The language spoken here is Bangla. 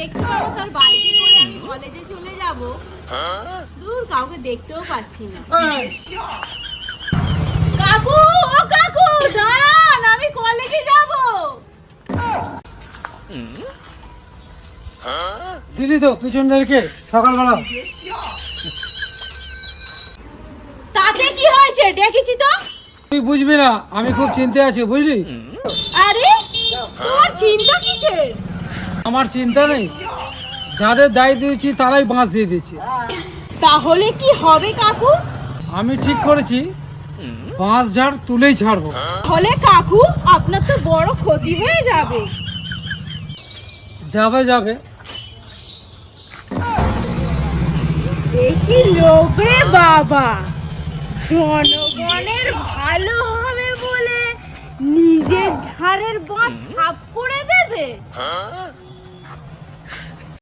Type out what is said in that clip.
দেখতে পাবো তার বাইকে করে আমি কলেজে চলে যাব। দূর কাউকে দেখতেও পাচ্ছি না। কাকু, ও কাকু দাঁড়ান, আমি কলেজে যাব। দিলি তো পিছন রেখে সকালবেলা। তাতে কি হয়েছে, ডেকেছি তো। তুই বুঝবি না, আমি খুব চিন্তায় আছি বুঝলি। আরে তোমার চিন্তা কিসের? আমার চিন্তা নেই, যাদের দায় দিয়েছি তারাই বাঁশ দিয়ে দিচ্ছে। তাহলে কি হবে কাকু? আমি ঠিক করেছি বাঁশ ঝাড় তুলেই ছাড়বো। তাহলে কাকু আপনার তো বড় ক্ষতি হয়ে যাবে। যাবে যাবে। দেখি লোক রে বাবা, জনগণের ভালো হবে বলে নিজের ঝাড়ের বাঁশ সাফ করে দেবে।